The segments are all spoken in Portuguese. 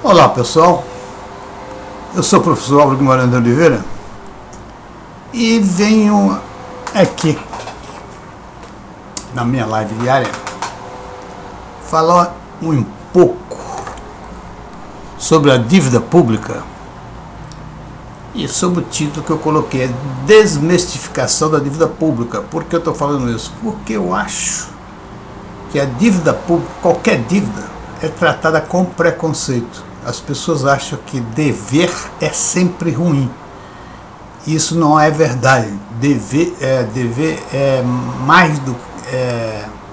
Olá pessoal, eu sou o professor Álvaro Guimarães de Oliveira e venho aqui na minha live diária falar um pouco sobre a dívida pública e sobre o título que eu coloquei, é Desmistificação da Dívida Pública. Por que eu estou falando isso? Porque eu acho que a dívida pública, qualquer dívida, é tratada com preconceito. As pessoas acham que dever é sempre ruim. Isso não é verdade. Dever é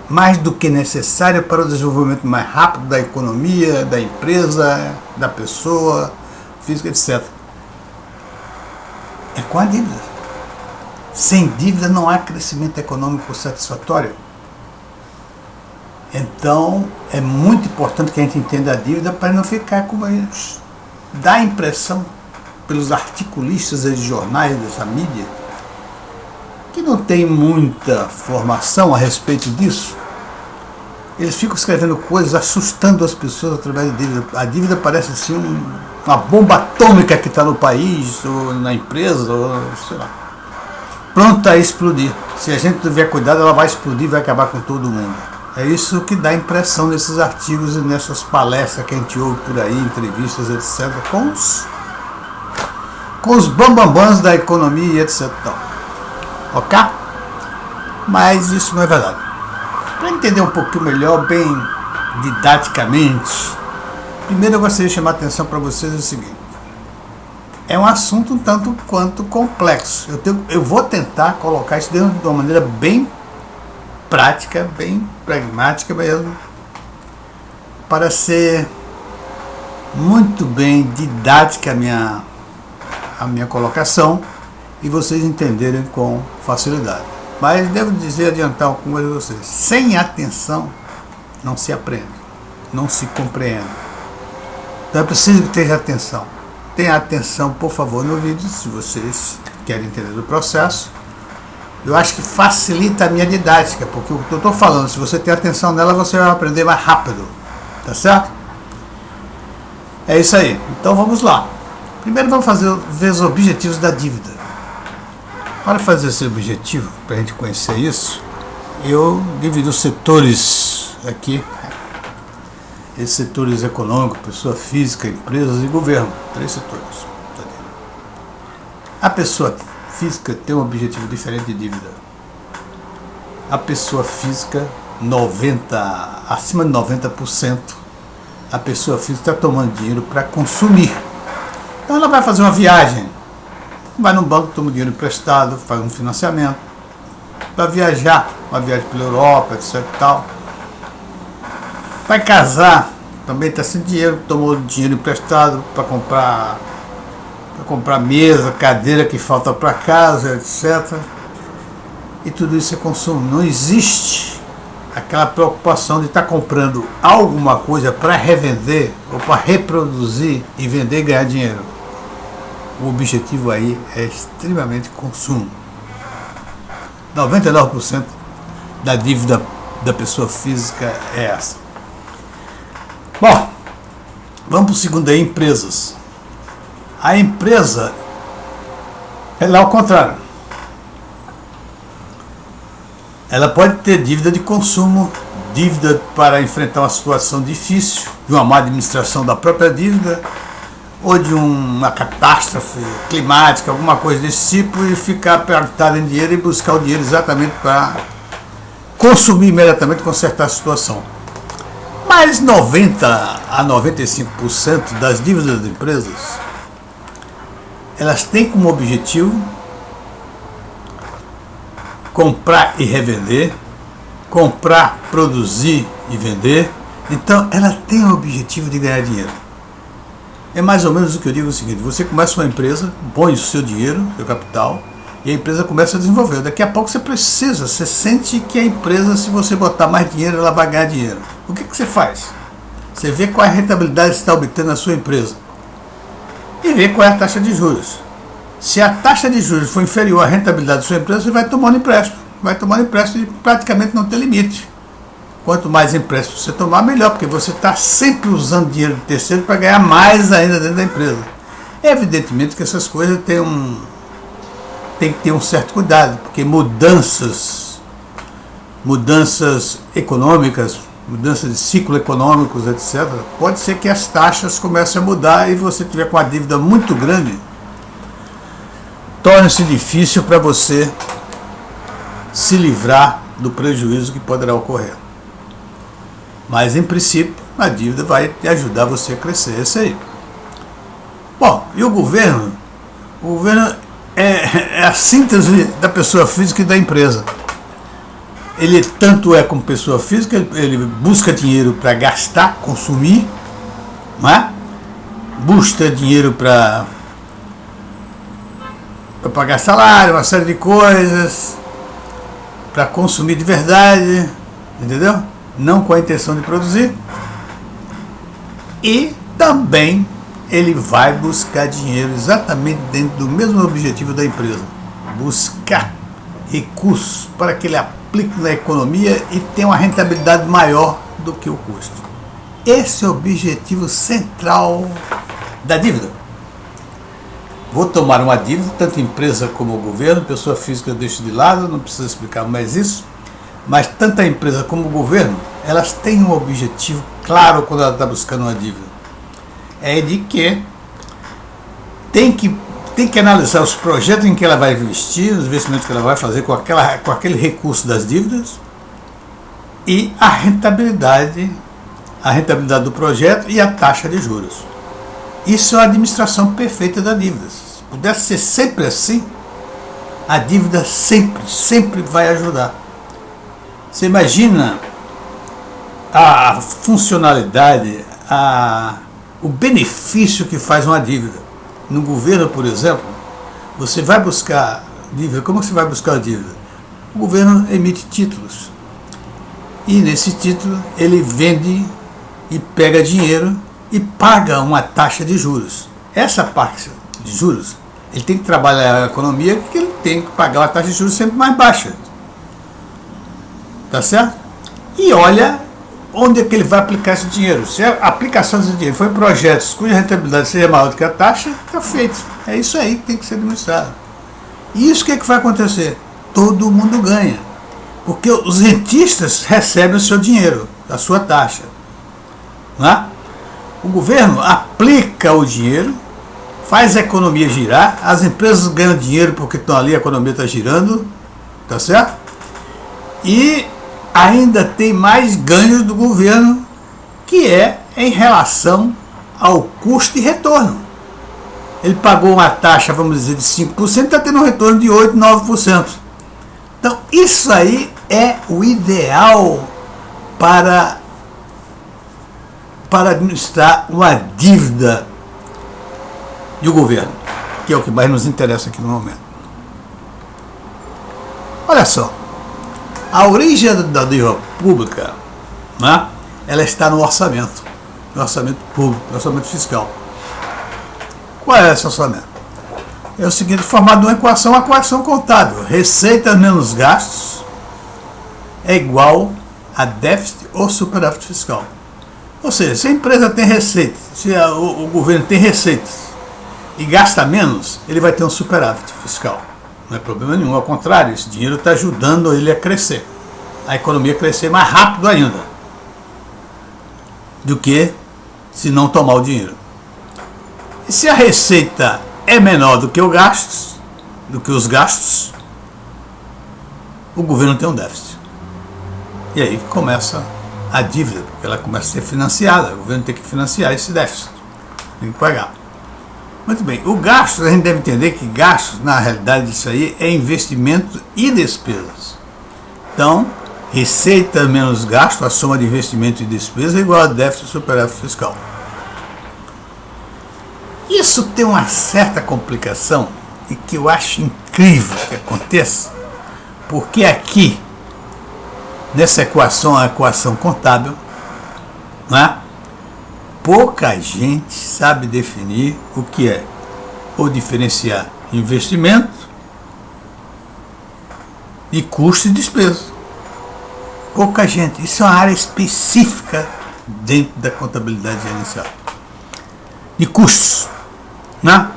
mais do que necessário para o desenvolvimento mais rápido da economia, da empresa, da pessoa, física, etc. É com a dívida. Sem dívida não há crescimento econômico satisfatório. Então, é muito importante que a gente entenda a dívida para não ficar como dá a impressão pelos articulistas de jornais dessa mídia, que não tem muita formação a respeito disso. Eles ficam escrevendo coisas assustando as pessoas através da dívida. A dívida parece assim uma bomba atômica que está no país, ou na empresa, ou sei lá, pronta a explodir. Se a gente tiver cuidado, ela vai explodir e vai acabar com todo mundo. É isso que dá a impressão nesses artigos e nessas palestras que a gente ouve por aí, entrevistas, etc., com os bambambãs da economia, etc. Ok? Mas isso não é verdade. Para entender um pouquinho melhor, bem didaticamente, primeiro eu gostaria de chamar a atenção para vocês o seguinte: é um assunto um tanto quanto complexo. Eu vou tentar colocar isso de uma maneira bem prática, bem pragmática mesmo, para ser muito bem didática a minha colocação e vocês entenderem com facilidade. Mas devo adiantar uma coisa a vocês: sem atenção não se aprende, não se compreende. Então é preciso que tenha atenção. Tenha atenção, por favor, no vídeo, se vocês querem entender do processo. Eu acho que facilita a minha didática, porque o que eu estou falando, se você tem atenção nela, você vai aprender mais rápido. Tá certo? É isso aí. Então vamos lá. Primeiro vamos ver os objetivos da dívida. Para fazer esse objetivo, para a gente conhecer isso, eu dividi os setores aqui. Esses setores econômicos, pessoa física, empresas e governo. 3 setores. A pessoa física tem um objetivo diferente de dívida. A pessoa física, acima de 90%, a pessoa física está tomando dinheiro para consumir. Então ela vai fazer uma viagem, vai no banco, toma dinheiro emprestado, faz um financiamento, vai viajar, uma viagem pela Europa, etc. Tal. Vai casar, também está sem dinheiro, tomou dinheiro emprestado para comprar mesa, cadeira que falta para casa, etc. E tudo isso é consumo. Não existe aquela preocupação de estar comprando alguma coisa para revender ou para reproduzir e vender e ganhar dinheiro. O objetivo aí é extremamente consumo. 99% da dívida da pessoa física é essa. Bom, vamos para o segundo aí, empresas. A empresa, ela é ao contrário. Ela pode ter dívida de consumo, dívida para enfrentar uma situação difícil, de uma má administração da própria dívida, ou de uma catástrofe climática, alguma coisa desse tipo, e ficar apertado em dinheiro e buscar o dinheiro exatamente para consumir imediatamente e consertar a situação. Mas 90 a 95% das dívidas das empresas, elas têm como objetivo comprar e revender, comprar, produzir e vender. Então ela tem o objetivo de ganhar dinheiro. É mais ou menos o que eu digo: o seguinte: você começa uma empresa, põe o seu dinheiro, seu capital, e a empresa começa a desenvolver. Daqui a pouco você sente que a empresa, se você botar mais dinheiro, ela vai ganhar dinheiro. O que você faz? Você vê qual é a rentabilidade que você está obtendo na sua empresa e vê qual é a taxa de juros. Se a taxa de juros for inferior à rentabilidade da sua empresa, você vai tomando empréstimo. Vai tomando empréstimo e praticamente não tem limite. Quanto mais empréstimo você tomar, melhor, porque você está sempre usando dinheiro de terceiro para ganhar mais ainda dentro da empresa. Evidentemente que essas coisas tem que ter um certo cuidado, porque mudanças econômicas, mudanças de ciclo econômicos, etc., pode ser que as taxas comecem a mudar e você tiver com uma dívida muito grande, torne-se difícil para você se livrar do prejuízo que poderá ocorrer. Mas, em princípio, a dívida vai te ajudar você a crescer. É isso aí. Bom, e o governo? O governo é a síntese da pessoa física e da empresa. Ele tanto é como pessoa física, ele busca dinheiro para gastar, consumir, não é? Busca dinheiro para pagar salário, uma série de coisas, para consumir de verdade, entendeu? Não com a intenção de produzir. E também ele vai buscar dinheiro exatamente dentro do mesmo objetivo da empresa, buscar recursos para que ele aplique na economia e tenha uma rentabilidade maior do que o custo. Esse é o objetivo central da dívida. Vou tomar uma dívida, tanto empresa como o governo, pessoa física eu deixo de lado, não preciso explicar mais isso, mas tanto a empresa como o governo, elas têm um objetivo claro quando ela está buscando uma dívida. É de que tem que analisar os projetos em que ela vai investir, os investimentos que ela vai fazer com aquele recurso das dívidas e a rentabilidade do projeto e a taxa de juros. Isso é a administração perfeita da dívida. Se pudesse ser sempre assim, a dívida sempre vai ajudar. Você imagina a funcionalidade, o benefício que faz uma dívida. No governo, por exemplo, você vai buscar dívida. Como você vai buscar a dívida? O governo emite títulos. E nesse título ele vende e pega dinheiro e paga uma taxa de juros. Essa parte de juros, ele tem que trabalhar a economia porque ele tem que pagar uma taxa de juros sempre mais baixa. Tá certo? E olha onde é que ele vai aplicar esse dinheiro. Se a aplicação desse dinheiro for em projetos cuja rentabilidade seja maior do que a taxa, está feito. É isso aí que tem que ser administrado. E isso o que é que vai acontecer? Todo mundo ganha. Porque os rentistas recebem o seu dinheiro, a sua taxa. Não é? O governo aplica o dinheiro, faz a economia girar, as empresas ganham dinheiro porque estão ali, a economia está girando, tá certo? E ainda tem mais ganhos do governo, que é em relação ao custo e retorno. Ele pagou uma taxa, vamos dizer, de 5%, está tendo um retorno de 8%, 9%. Então, isso aí é o ideal para administrar uma dívida do governo, que é o que mais nos interessa aqui no momento. Olha só, a origem da dívida pública, né, ela está no orçamento público, no orçamento fiscal. Qual é esse orçamento? É o seguinte, formado de uma equação contábil. Receita menos gastos é igual a déficit ou superávit fiscal. Ou seja, se a empresa tem receita, se o governo tem receitas e gasta menos, ele vai ter um superávit fiscal. Não é problema nenhum, ao contrário, esse dinheiro está ajudando ele a crescer, a economia crescer mais rápido ainda do que se não tomar o dinheiro. E se a receita é menor do que os gastos, o governo tem um déficit. E aí começa a dívida, porque ela começa a ser financiada, o governo tem que financiar esse déficit, tem que pagar. Muito bem, o gasto, a gente deve entender que gastos, na realidade, isso aí é investimento e despesas. Então, receita menos gasto, a soma de investimento e despesa é igual a déficit e superávit fiscal. Isso tem uma certa complicação e que eu acho incrível que aconteça, porque aqui, nessa equação, a equação contábil, né, pouca gente sabe definir o que é, ou diferenciar investimento e custo e despesa. Pouca gente. Isso é uma área específica dentro da contabilidade gerencial. De custos, né?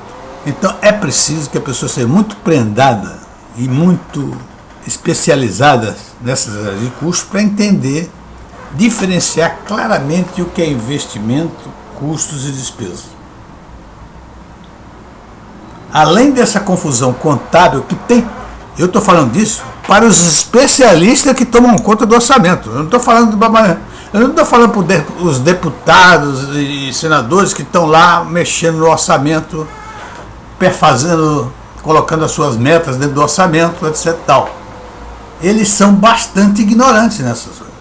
Então é preciso que a pessoa seja muito prendada e muito especializada nessas áreas de custos para entender, diferenciar claramente o que é investimento, custos e despesas. Além dessa confusão contábil que tem, eu estou falando disso para os especialistas que tomam conta do orçamento. Eu não estou falando para os deputados e senadores que estão lá mexendo no orçamento, perfazendo, colocando as suas metas dentro do orçamento, etc. Tal. Eles são bastante ignorantes nessas coisas.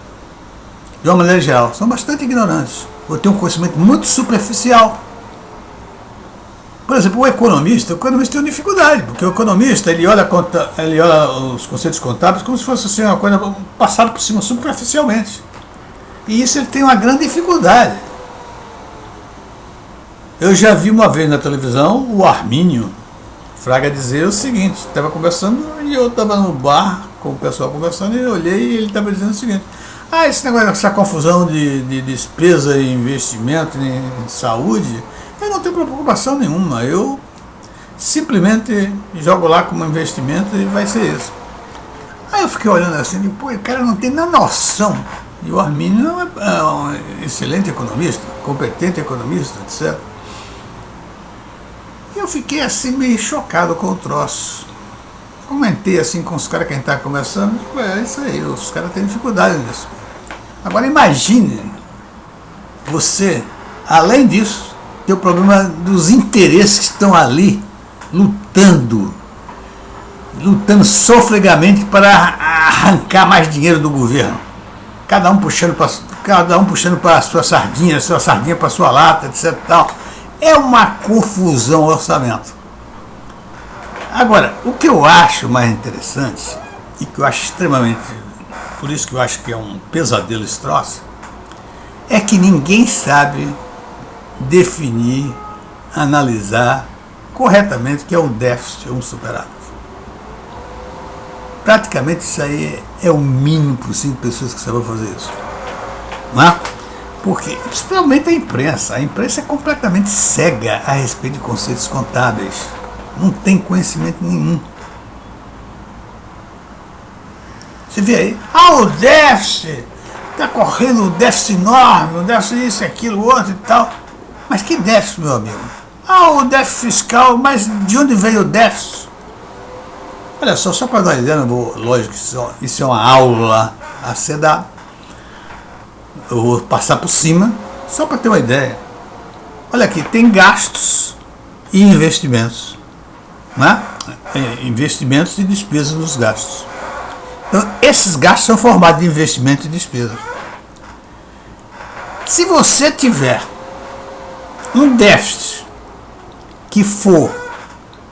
De uma maneira geral, são bastante ignorantes. Ou têm um conhecimento muito superficial. Por exemplo, o economista tem uma dificuldade, porque o economista ele olha os conceitos contábeis como se fosse assim, uma coisa passada por cima superficialmente. E isso ele tem uma grande dificuldade. Eu já vi uma vez na televisão o Armínio Fraga dizer o seguinte: estava conversando e eu estava no bar com o pessoal conversando e eu olhei e ele estava dizendo o seguinte: esse negócio, essa confusão de despesa e investimento em saúde, eu não tenho preocupação nenhuma, eu simplesmente jogo lá como investimento e vai ser isso. Aí eu fiquei olhando assim, e, pô, o cara não tem nem noção. E o Armínio é um excelente economista, competente economista, etc. E eu fiquei assim meio chocado com o troço. Comentei assim com os caras que a gente estava conversando, é isso aí, os caras têm dificuldade nisso. Agora imagine você, além disso, ter o problema dos interesses que estão ali lutando sofregamente para arrancar mais dinheiro do governo. Cada um puxando para a sua sardinha para a sua lata, etc. Tal. É uma confusão o orçamento. Agora, o que eu acho mais interessante, e que eu acho extremamente, por isso que eu acho que é um pesadelo esse troço, é que ninguém sabe definir, analisar corretamente o que é um déficit ou um superávit. Praticamente isso aí é o mínimo possível de pessoas que sabem fazer isso. Não é? Porque, principalmente a imprensa é completamente cega a respeito de conceitos contábeis. Não tem conhecimento nenhum. Você vê aí, o déficit, está correndo um déficit enorme, um déficit isso, aquilo, outro e tal. Mas que déficit, meu amigo? O déficit fiscal, mas de onde veio o déficit? Olha só para dar uma ideia, lógico que isso é uma aula a ser dada. Eu vou passar por cima, só para ter uma ideia. Olha aqui, tem gastos e investimentos. Né? Investimentos e despesas nos gastos. Então, esses gastos são formados de investimento e despesa. Se você tiver um déficit que for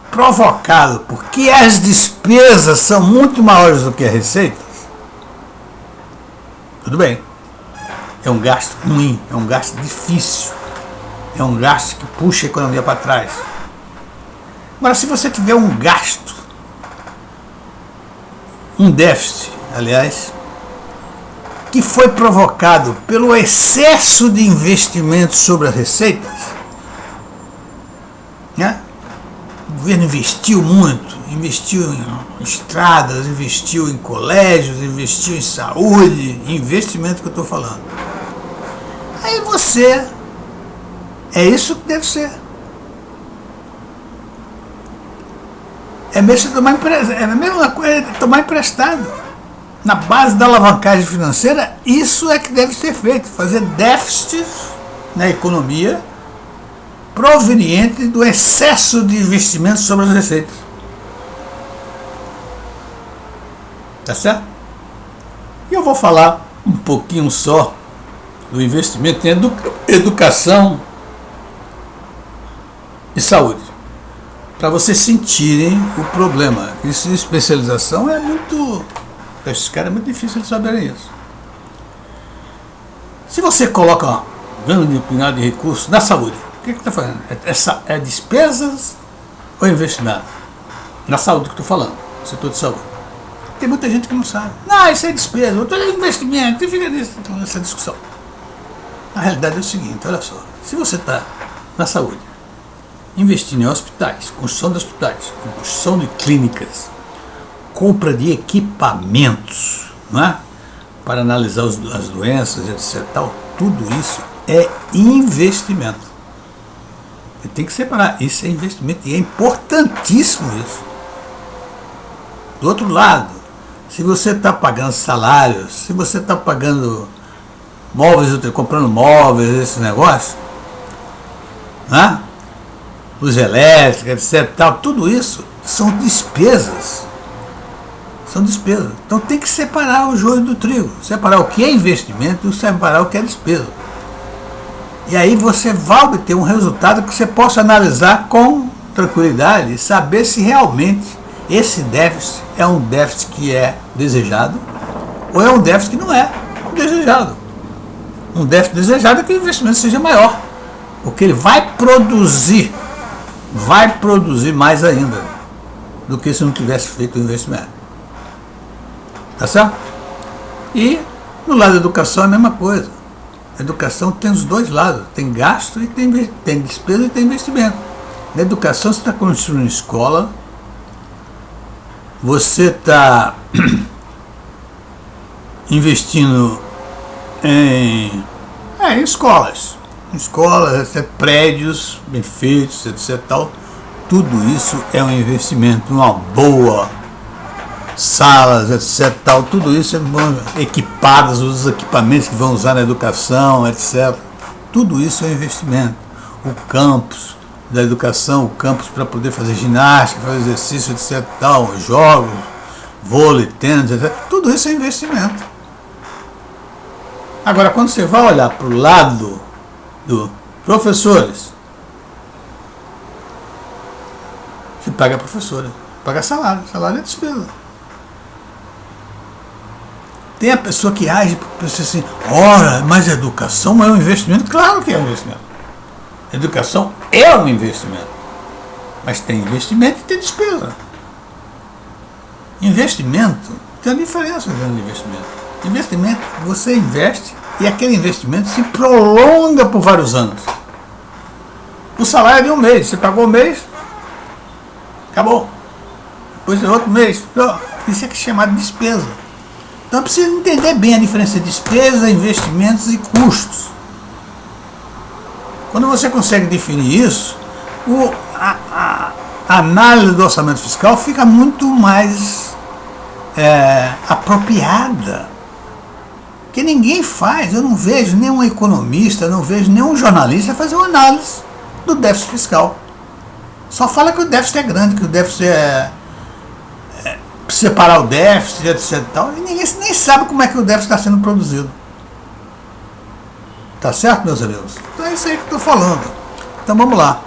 provocado porque as despesas são muito maiores do que as receitas, tudo bem. É um gasto ruim, é um gasto difícil, é um gasto que puxa a economia para trás. Agora, se você tiver um gasto, um déficit, aliás, que foi provocado pelo excesso de investimento sobre as receitas, né? O governo investiu muito, investiu em estradas, investiu em colégios, investiu em saúde, investimento que eu estou falando. Aí você, é isso que deve ser. É a mesma coisa de tomar emprestado. Na base da alavancagem financeira, isso é que deve ser feito, fazer déficits na economia proveniente do excesso de investimento sobre as receitas. Tá certo? E eu vou falar um pouquinho só do investimento em educação e saúde, para vocês sentirem o problema. Isso de especialização é muito... Para esses caras é muito difícil de saberem isso. Se você coloca uma grande quantidade de recursos na saúde, o que está fazendo? É despesas ou investimento? Na saúde que estou falando, setor de saúde. Tem muita gente que não sabe. Não, isso é despesa, outro é investimento, e fica nessa discussão. A realidade é o seguinte, olha só, se você está na saúde, investindo em hospitais, construção de hospitais, construção de clínicas, compra de equipamentos, não é? Para analisar as doenças, etc. Tal, tudo isso é investimento. Você tem que separar, isso é investimento e é importantíssimo isso. Do outro lado, se você está pagando salários, se você está pagando móveis, comprando móveis, esse negócio, né? Luz elétrica, etc. Tal, tudo isso são despesas. São despesas. Então tem que separar o joio do trigo. Separar o que é investimento e separar o que é despesa. E aí você vai obter um resultado que você possa analisar com tranquilidade e saber se realmente esse déficit é um déficit que é desejado ou é um déficit que não é desejado. Um déficit desejado é que o investimento seja maior, porque ele vai produzir mais ainda do que se não tivesse feito o investimento. Tá certo? E no lado da educação é a mesma coisa. A educação tem os dois lados, tem gasto e tem despesa e tem investimento. Na educação você está construindo escola, você está investindo em escolas, prédios bem feitos, etc. Tal. Tudo isso é um investimento, uma boa salas, etc. Tal. Tudo isso é bom, equipadas, os equipamentos que vão usar na educação, etc. Tudo isso é um investimento. O campus da educação, o campus para poder fazer ginástica, fazer exercício, etc. Tal, jogos, vôlei, tênis, etc. Tudo isso é investimento. Agora, quando você vai olhar para o lado dos professores, você paga professora, paga salário é despesa. Tem a pessoa que age pensa assim, ora, mas a educação é um investimento? Claro que é um investimento. A educação é um investimento. Mas tem investimento e tem despesa. Investimento, tem uma diferença entre investimento. Investimento, você investe e aquele investimento se prolonga por vários anos. O salário é de um mês, você pagou um mês, acabou. Depois é outro mês. Isso é chamado de despesa. Então precisa entender bem a diferença de despesa, investimentos e custos. Quando você consegue definir isso, a análise do orçamento fiscal fica muito mais apropriada. Porque ninguém faz, eu não vejo nenhum economista, não vejo nenhum jornalista fazer uma análise do déficit fiscal. Só fala que o déficit é grande, que o déficit separar o déficit, etc. Tal, e ninguém nem sabe como é que o déficit está sendo produzido. Tá certo, meus amigos? Então é isso aí que eu estou falando. Então vamos lá.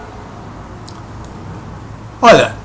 Olha,